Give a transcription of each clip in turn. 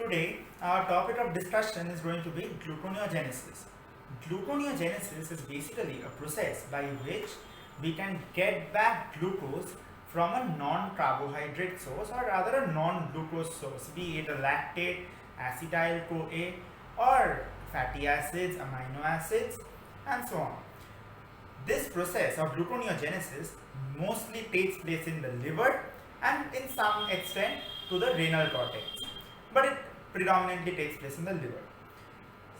Today, our topic of discussion is going to be gluconeogenesis. Gluconeogenesis is basically a process by which we can get back glucose from a non-carbohydrate source, or rather a non-glucose source, be it a lactate, acetyl-CoA, or fatty acids, amino acids, and so on. This process of gluconeogenesis mostly takes place in the liver and in some extent to the renal cortex, but it predominantly takes place in the liver.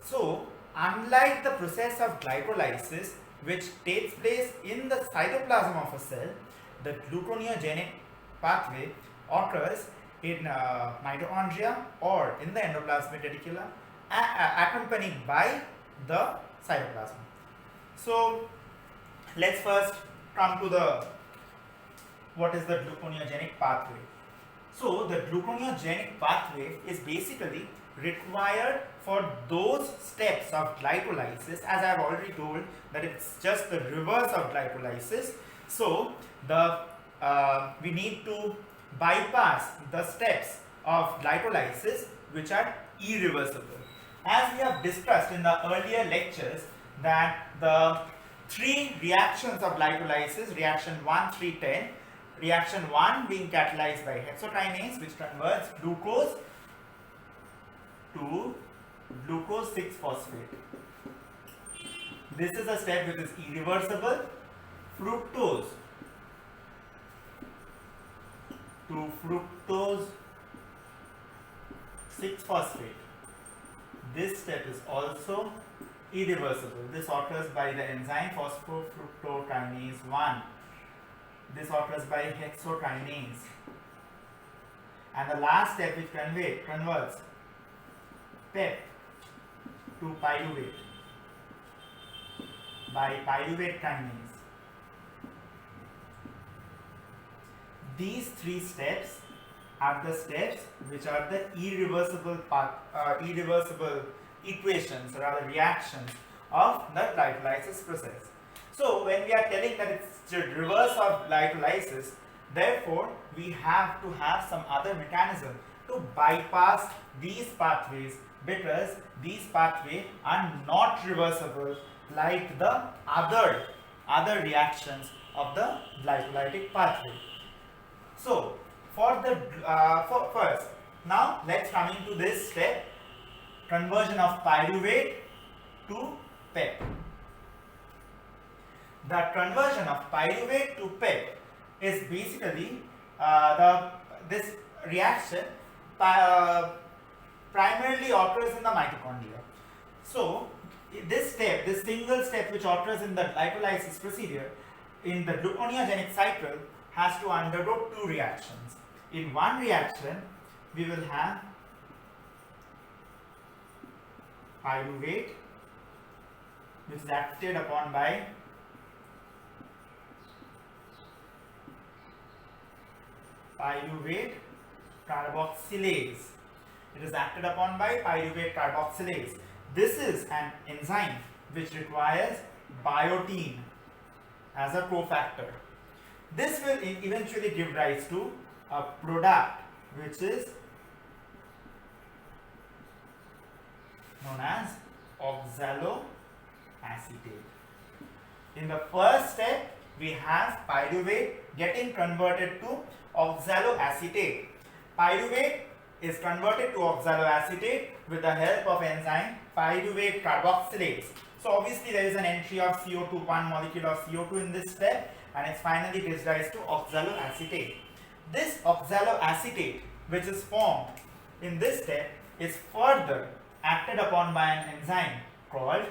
So, unlike the process of glycolysis, which takes place in the cytoplasm of a cell, the gluconeogenic pathway occurs in mitochondria or in the endoplasmic reticulum, accompanied by the cytoplasm. So, let's first come to the what is the gluconeogenic pathway. So the gluconeogenic pathway is basically required for those steps of glycolysis, as I have already told that it's just the reverse of glycolysis. So the we need to bypass the steps of glycolysis which are irreversible. As we have discussed in the earlier lectures that the three reactions of glycolysis, reaction 1, 3, 10, reaction 1 being catalyzed by hexokinase, which converts glucose to glucose 6-phosphate. This is a step which is irreversible. Fructose to fructose 6-phosphate. This step is also irreversible. This occurs by the enzyme phosphofructokinase 1. This occurs by hexokinase. And the last step which converts PEP to pyruvate by pyruvate kinase. These three steps are the steps which are the irreversible equations, or rather reactions of the glycolysis process. So when we are telling that it's the reverse of glycolysis, therefore we have to have some other mechanism to bypass these pathways, because these pathways are not reversible like the other reactions of the glycolytic pathway. So for first, now let's come into this step, conversion of pyruvate to PEP. The conversion of pyruvate to PEP is basically this reaction primarily occurs in the mitochondria. So this step, this single step which occurs in the glycolysis procedure in the gluconeogenic cycle, has to undergo two reactions. In one reaction, we will have pyruvate, which is acted upon by pyruvate carboxylase. It is acted upon by pyruvate carboxylase. This is an enzyme which requires biotin as a cofactor. This will eventually give rise to a product which is known as oxaloacetate. In the first step, we have pyruvate getting converted to oxaloacetate. Pyruvate is converted to oxaloacetate with the help of enzyme pyruvate carboxylase. So obviously there is an entry of CO2, one molecule of CO2 in this step, and it finally gives rise to oxaloacetate. This oxaloacetate, which is formed in this step, is further acted upon by an enzyme called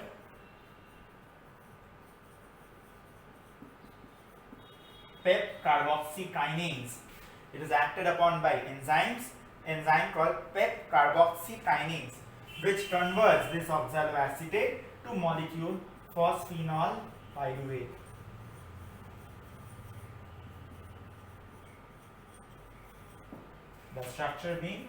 PEP carboxykinase. It is acted upon by enzyme called PEP carboxykinase, which converts this oxaloacetate to molecule phosphenol pyruvate. The structure being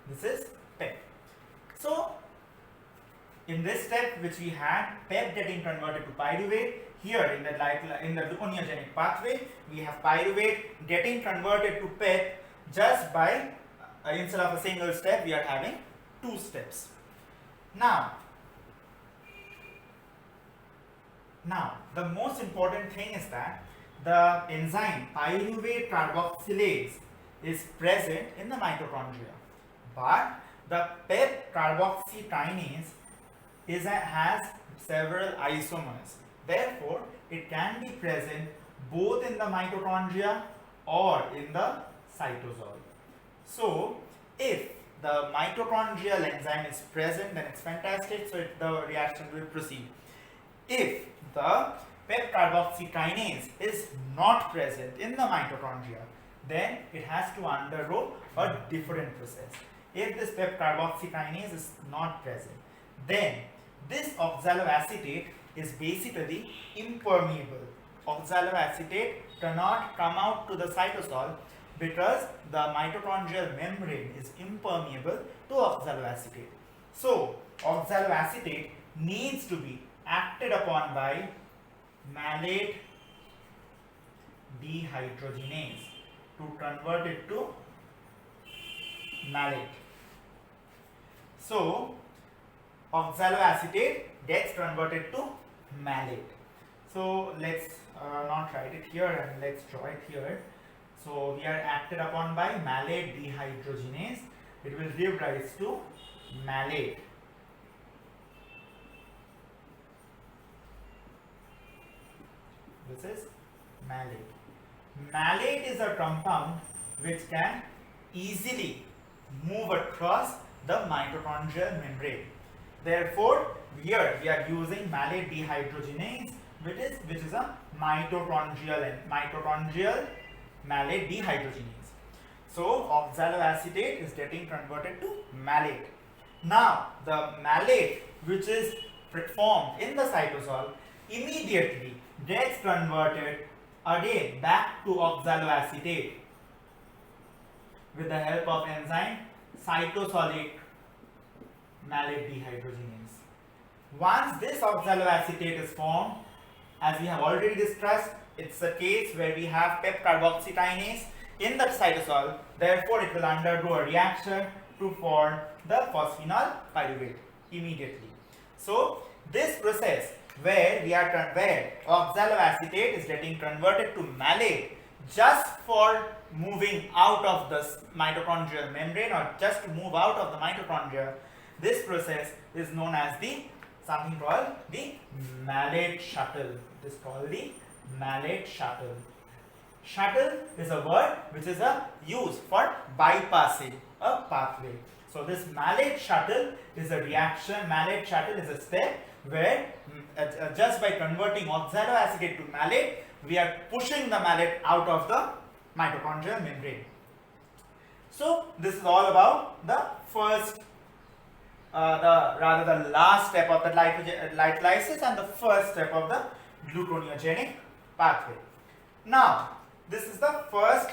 this is PEP. So in this step which we had PEP getting converted to pyruvate, here in the gluconeogenic pathway we have pyruvate getting converted to PEP just by instead of a single step we are having two steps. Now the most important thing is that the enzyme pyruvate carboxylase is present in the mitochondria, but the PEP carboxy kinase has several isomers. Therefore, it can be present both in the mitochondria or in the cytosol. So, if the mitochondrial enzyme is present, then it's fantastic. So, the reaction will proceed. If the PEP carboxy kinase is not present in the mitochondria, then it has to undergo a different process. If this PEP carboxy kinase is not present, then this oxaloacetate is basically impermeable. Oxaloacetate cannot come out to the cytosol because the mitochondrial membrane is impermeable to oxaloacetate. So, oxaloacetate needs to be acted upon by malate dehydrogenase to convert it to malate. So, oxaloacetate gets converted to malate. So, let's not write it here and let's draw it here. So, we are acted upon by malate dehydrogenase. It will give rise to malate. This is malate. Malate is a compound which can easily move across the mitochondrial membrane. Therefore, here we are using malate dehydrogenase, which is a mitochondrial malate dehydrogenase. So, oxaloacetate is getting converted to malate. Now, the malate which is formed in the cytosol immediately gets converted again back to oxaloacetate with the help of enzyme cytosolic malate dehydrogenase. Once this oxaloacetate is formed, as we have already discussed, it's a case where we have PEP carboxy kinase in the cytosol. Therefore, it will undergo a reaction to form the phosphenol pyruvate immediately. So, this process where oxaloacetate is getting converted to malate just for moving out of the mitochondrial membrane or just to move out of the mitochondria, this process is known as something called the malate shuttle. It is called the malate shuttle. Shuttle is a word which is used for bypassing a pathway. So this malate shuttle is a reaction. Malate shuttle is a step where just by converting oxaloacetate to malate, we are pushing the malate out of the mitochondrial membrane. So this is all about the first, the last step of the lipolysis and the first step of the gluconeogenic pathway. Now, this is the first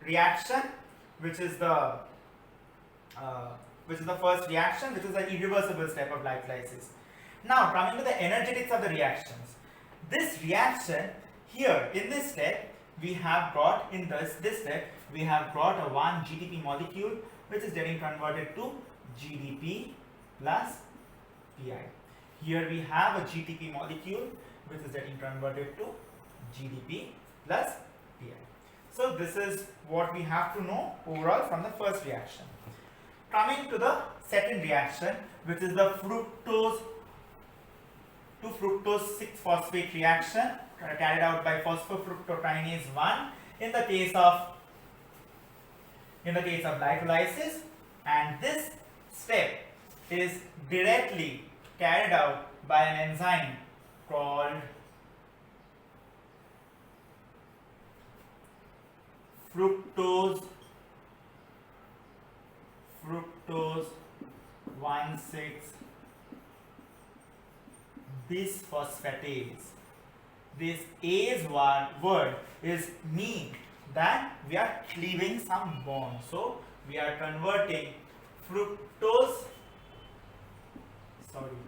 reaction, which is the first reaction, which is the irreversible step of lipolysis. Now, coming to the energetics of the reactions. This reaction here in this step, we have got in this step, we have got a 1 GDP molecule which is getting converted to GDP plus PI. Here we have a GTP molecule which is getting converted to GDP plus PI. So this is what we have to know overall from the first reaction. Coming to the second reaction, which is the fructose to fructose 6-phosphate reaction carried out by phosphofructokinase 1 in the case of lipolysis, and this step is directly carried out by an enzyme called fructose 1,6-bisphosphatase. This A's word is mean that we are cleaving some bond. So we are converting fructose sorry,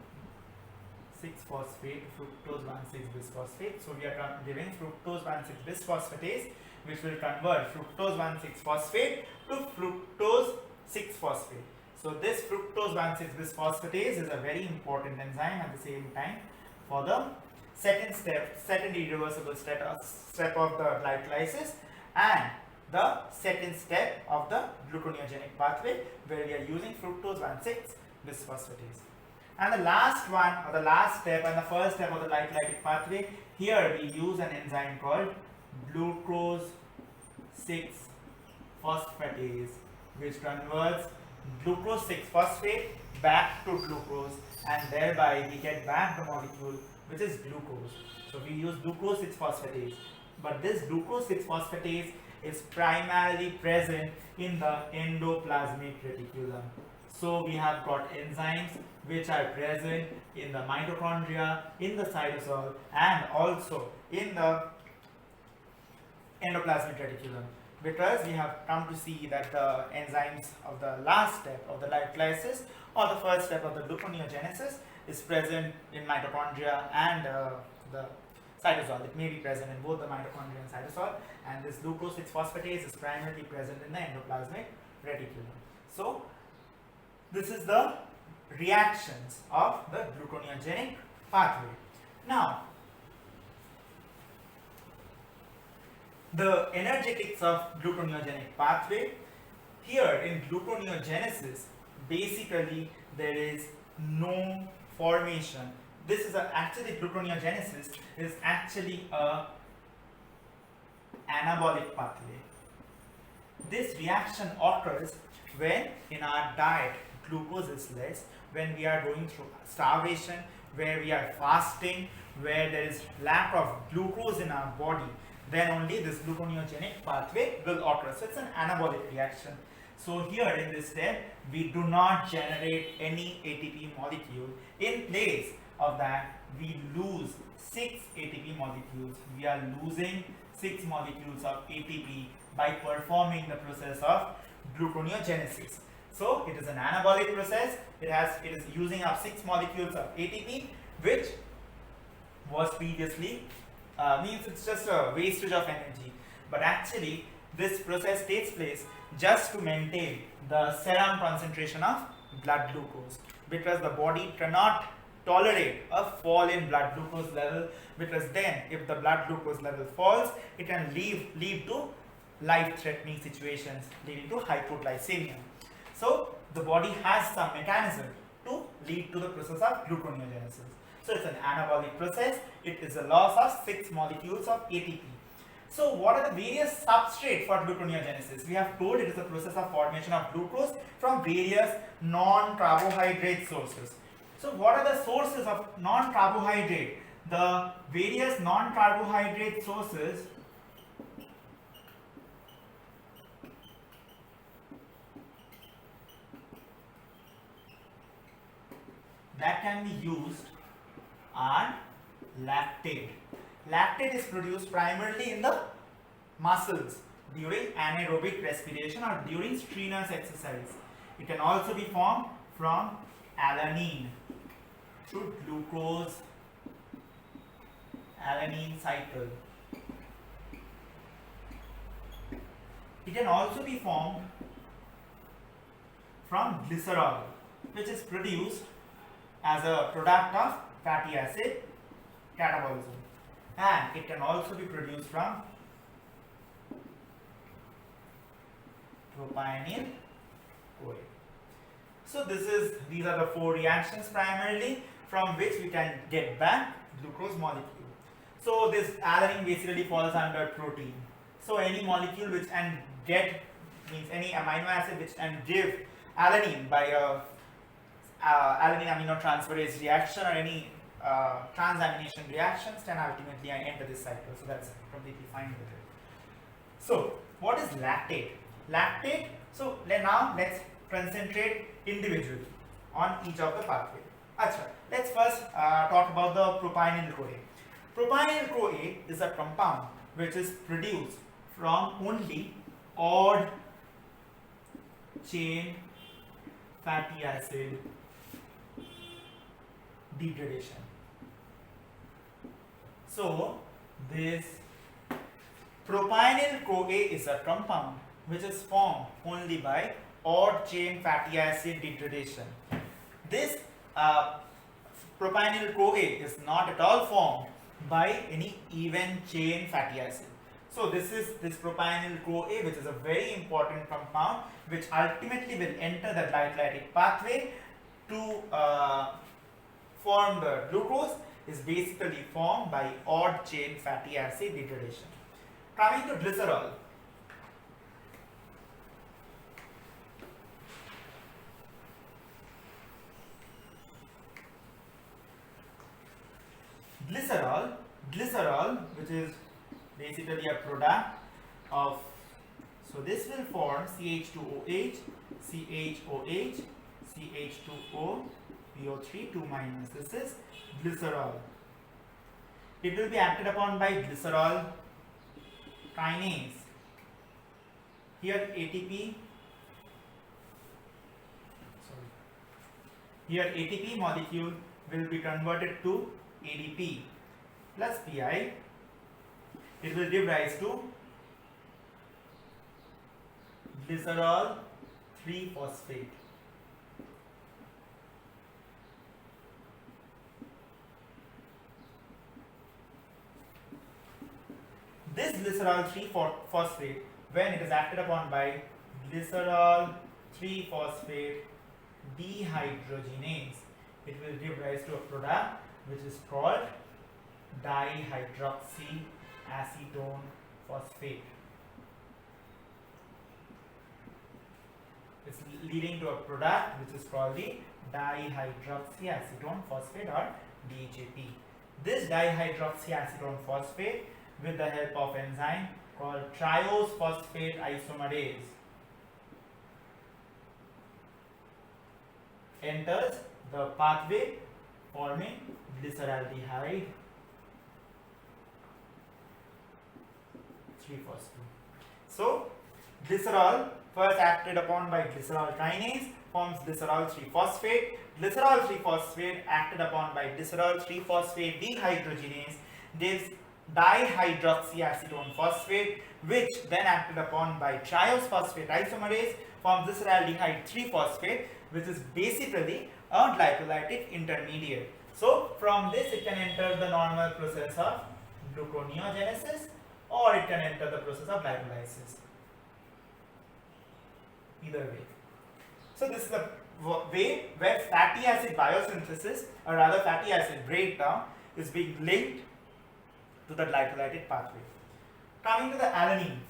6-phosphate fructose 1,6-bisphosphate. So we are giving fructose 1,6-bisphosphatase, which will convert fructose 1,6-phosphate to fructose 6-phosphate. So this fructose 1,6-bisphosphatase is a very important enzyme at the same time for the second irreversible step of the glycolysis, and the second step of the gluconeogenic pathway, where we are using fructose 1,6-bisphosphatase. And the last one, or the last step and the first step of the glycolytic pathway, here we use an enzyme called glucose 6-phosphatase, which converts glucose 6-phosphate back to glucose, and thereby we get back the molecule which is glucose. So we use glucose 6-phosphatase, but this glucose 6-phosphatase is primarily present in the endoplasmic reticulum. So we have got enzymes which are present in the mitochondria, in the cytosol, and also in the endoplasmic reticulum, because we have come to see that the enzymes of the last step of the glycolysis or the first step of the gluconeogenesis is present in mitochondria and the cytosol. It may be present in both the mitochondria and cytosol, and this glucose 6-phosphatase is primarily present in the endoplasmic reticulum. So this is the reactions of the gluconeogenic pathway. Now, the energetics of gluconeogenic pathway. Here in gluconeogenesis, basically there is no formation. This is actually gluconeogenesis is actually a anabolic pathway. This reaction occurs when in our diet glucose is less, when we are going through starvation, where we are fasting, where there is lack of glucose in our body, then only this gluconeogenic pathway will occur. So it's an anabolic reaction. So here in this step, we do not generate any ATP molecule. In place of that, we lose 6 ATP molecules. We are losing 6 molecules of ATP by performing the process of gluconeogenesis. So it is an anabolic process. It is using up 6 molecules of ATP, which was previously means it's just a wastage of energy. But actually, this process takes place just to maintain the serum concentration of blood glucose, because the body cannot tolerate a fall in blood glucose level, because then if the blood glucose level falls, it can lead to life-threatening situations leading to hypoglycemia. So the body has some mechanism to lead to the process of gluconeogenesis. So it's an anabolic process. It is a loss of 6 molecules of ATP. So what are the various substrates for gluconeogenesis? We have told it is a process of formation of glucose from various non-carbohydrate sources. So what are the sources of non-carbohydrate? The various non-carbohydrate sources that can be used are lactate. Lactate is produced primarily in the muscles during anaerobic respiration or during strenuous exercise. It can also be formed from alanine through glucose alanine cycle. It can also be formed from glycerol, which is produced as a product of fatty acid catabolism, and it can also be produced from propionyl CoA. So these are the 4 reactions primarily from which we can get back glucose molecule. So this alanine basically falls under protein. So any molecule which can get means any amino acid which can give alanine by a alanine aminotransferase reaction or any transamination reactions can ultimately enter this cycle. So that's completely fine with it. So what is lactate? Lactate, so now let's concentrate individually on each of the pathways. Achha, let's first talk about the propionyl CoA. Propionyl CoA is a compound which is produced from only odd chain fatty acid degradation. So this propanyl CoA is a compound which is formed only by odd chain fatty acid degradation. This propanyl CoA is not at all formed by any even chain fatty acid. So this propanyl CoA, which is a very important compound which ultimately will enter the glycolytic pathway to form the glucose, is basically formed by odd chain fatty acid degradation. Coming to glycerol. Glycerol, which is basically a product of, so this will form CH2OH, CHOH, CH2O, PO3, 2 minus. This is glycerol. It will be acted upon by glycerol kinase. Here ATP molecule will be converted to ADP plus Pi. It will give rise to glycerol 3-phosphate. This glycerol 3-phosphate, when it is acted upon by glycerol 3-phosphate dehydrogenase, it will give rise to a product which is called dihydroxyacetone phosphate. It's leading to a product which is called the dihydroxyacetone phosphate or DHAP. This dihydroxyacetone phosphate, with the help of enzyme called triose phosphate isomerase, enters the pathway forming glyceraldehyde 3-phosphate. So glycerol, first acted upon by glycerol kinase, forms glycerol 3-phosphate. Glycerol 3-phosphate acted upon by glycerol 3-phosphate dehydrogenase gives dihydroxyacetone phosphate, which then acted upon by triose phosphate isomerase forms glyceraldehyde 3-phosphate, which is basically a glycolytic intermediate. So from this it can enter the normal process of gluconeogenesis, or it can enter the process of glycolysis. Either way. So this is the way where fatty acid biosynthesis, or rather fatty acid breakdown, is being linked to the glycolytic pathway. Coming to the alanine.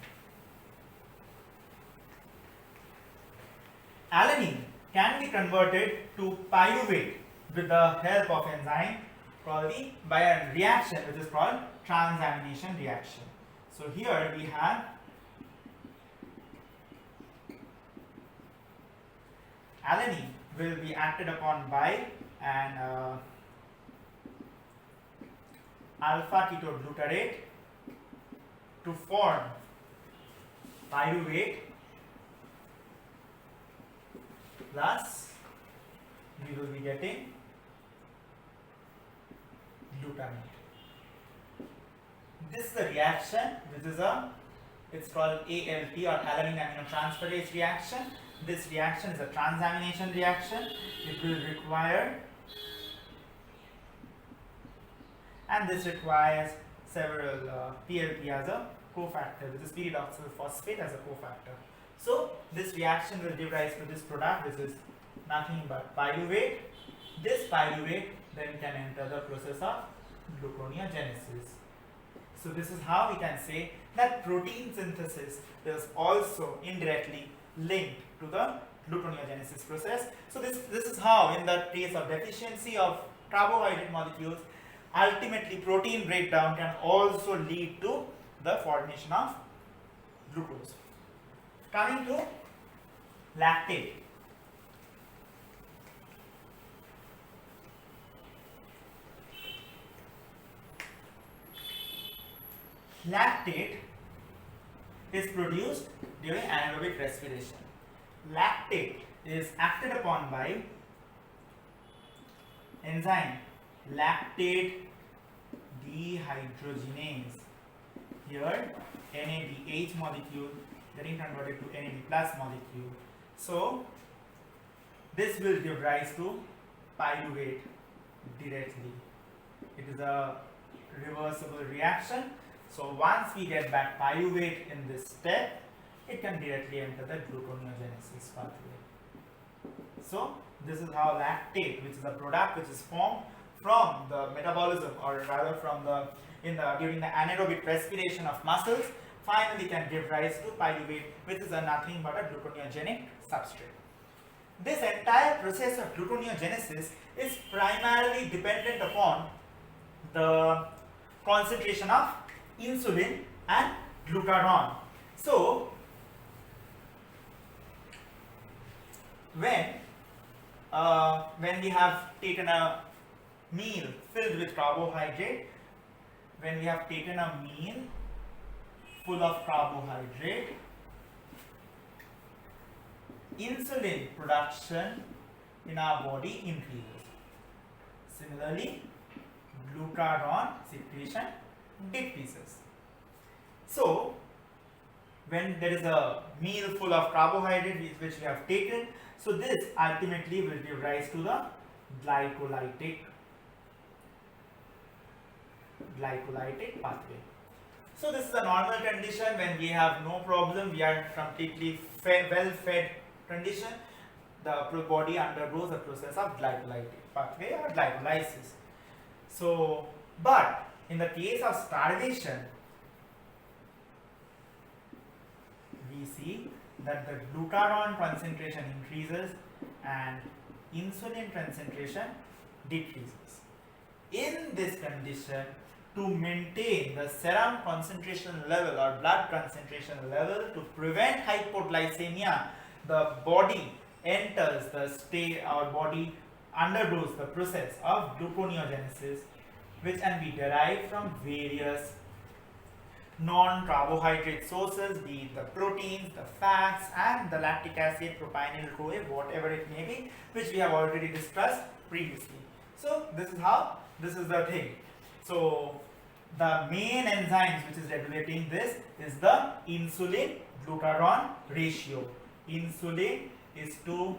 Alanine can be converted to pyruvate with the help of enzyme called by a reaction which is called transamination reaction. So here we have alanine will be acted upon by an alpha ketoglutarate to form pyruvate plus we will be getting glutamate. This is the reaction which is it's called ALT or alanine aminotransferase reaction. This reaction is a transamination reaction. It will require, and this requires several PLP as a cofactor, which is pyridoxal phosphate as a cofactor. So this reaction will give rise to this product, which is nothing but pyruvate. This pyruvate then can enter the process of gluconeogenesis. So this is how we can say that protein synthesis is also indirectly linked to the gluconeogenesis process. So this is how, in the case of deficiency of carbohydrate molecules, ultimately protein breakdown can also lead to the formation of glucose. Coming to lactate. Lactate is produced during anaerobic respiration. Lactate is acted upon by enzyme lactate dehydrogenase. Here NADH molecule getting converted to NAD plus molecule. So this will give rise to pyruvate directly. It is a reversible reaction. So once we get back pyruvate in this step, it can directly enter the gluconeogenesis pathway. So this is how lactate, which is a product which is formed from the metabolism, or rather from the during the anaerobic respiration of muscles, finally can give rise to pyruvate, which is nothing but a gluconeogenic substrate. This entire process of gluconeogenesis is primarily dependent upon the concentration of insulin and glucagon. So when we have taken a meal filled with carbohydrate, when we have taken a meal full of carbohydrate, insulin production in our body increases. Similarly, glucagon secretion decreases. So when there is a meal full of carbohydrate which we have taken, so this ultimately will give rise to the glycolytic pathway. So this is a normal condition when we have no problem, we are completely well fed condition. The body undergoes the process of glycolytic pathway or glycolysis. So, but in the case of starvation, we see that the glucagon concentration increases and insulin concentration decreases. In this condition, to maintain the serum concentration level or blood concentration level to prevent hypoglycemia, the body enters the state, our body undergoes the process of gluconeogenesis, which can be derived from various non-carbohydrate sources, be it the proteins, the fats, and the lactic acid, propional CoA, whatever it may be, which we have already discussed previously. So this is the thing. So the main enzymes which is regulating this is the insulin glucagon ratio. Insulin is to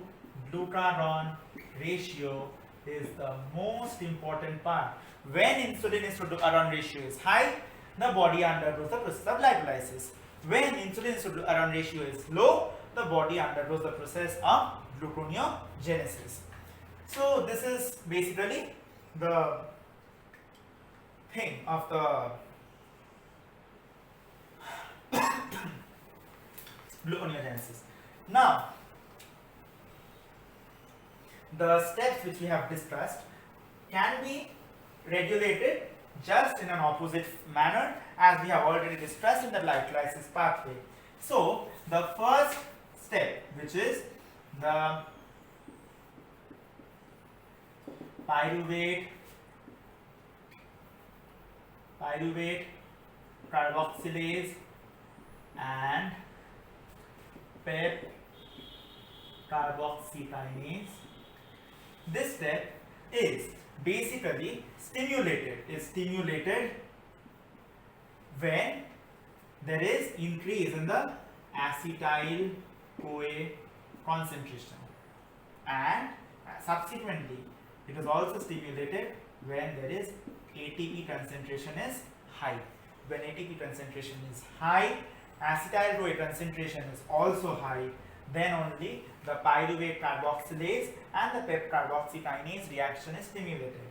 glucagon ratio is the most important part. When insulin is to glucagon ratio is high, the body undergoes the process of glycolysis. When insulin is to glucagon ratio is low, the body undergoes the process of gluconeogenesis. So this is basically the thing of the gluconeogenesis. Now, the steps which we have discussed can be regulated just in an opposite manner as we have already discussed in the glycolysis pathway. So, the first step, which is the pyruvate carboxylase and PEP carboxykinase. This step is basically stimulated when there is increase in the acetyl CoA concentration, and subsequently it is also stimulated when there is ATP concentration is high. When ATP concentration is high, acetyl CoA concentration is also high, then only the pyruvate carboxylase and the PEP carboxykinase reaction is stimulated.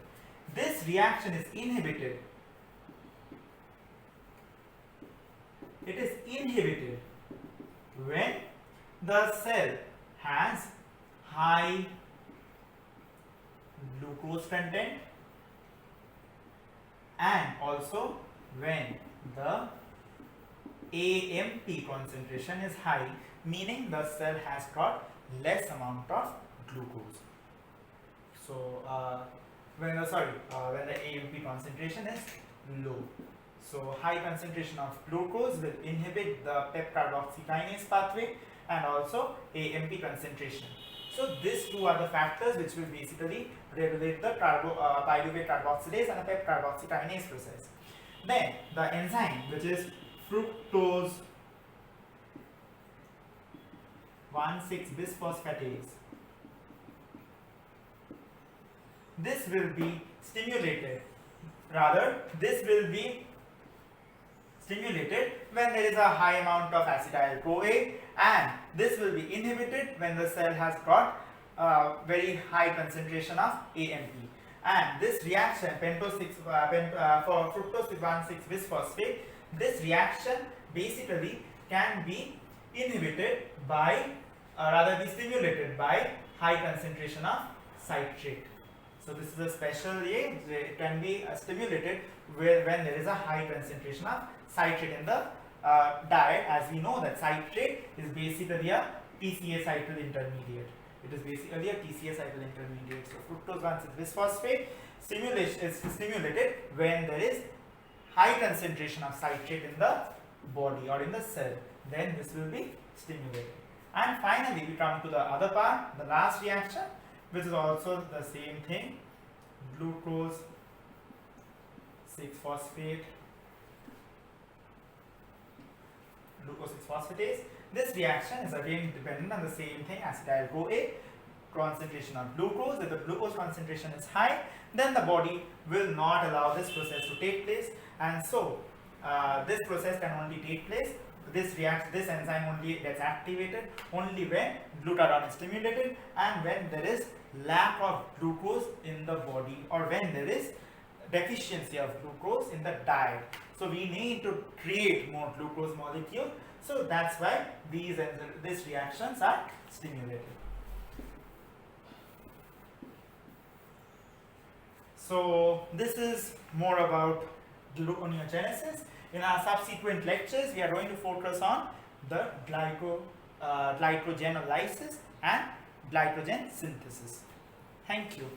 This reaction is inhibited. It is inhibited when the cell has high glucose content and also when the AMP concentration is high, meaning the cell has got less amount of glucose. So when the AMP concentration is low. So high concentration of glucose will inhibit the PEP carboxykinase pathway and also AMP concentration. So these two are the factors which will basically regulate the pyruvate carboxylase and the pepcarboxykinase process. Then the enzyme which is fructose 1,6-bisphosphatase, this will be stimulated. Rather, this will be stimulated when there is a high amount of acetyl-CoA, and this will be inhibited when the cell has got very high concentration of AMP. And this reaction, for fructose 1,6-bisphosphate, this reaction basically can be inhibited by, rather be stimulated by high concentration of citrate. So this is a special way. It can be stimulated when there is a high concentration of citrate in the diet, as we know that citrate is basically a TCA cycle intermediate. It is basically a TCA cycle intermediate. So fructose 1,6-bisphosphate is stimulated when there is high concentration of citrate in the body or in the cell. Then this will be stimulated. And finally, we come to the other part, the last reaction, which is also the same thing, glucose 6-phosphate, glucose 6-phosphatase. This reaction is again dependent on the same thing, acetyl-CoA, concentration of glucose. If the glucose concentration is high, then the body will not allow this process to take place, and so this process can only take place, this enzyme only gets activated only when glutathione is stimulated and when there is lack of glucose in the body, or when there is deficiency of glucose in the diet. So we need to create more glucose molecule, so that's why these reactions are stimulated. So this is more about gluconeogenesis. In our subsequent lectures, we are going to focus on the glycogenolysis and glycogen synthesis. Thank you.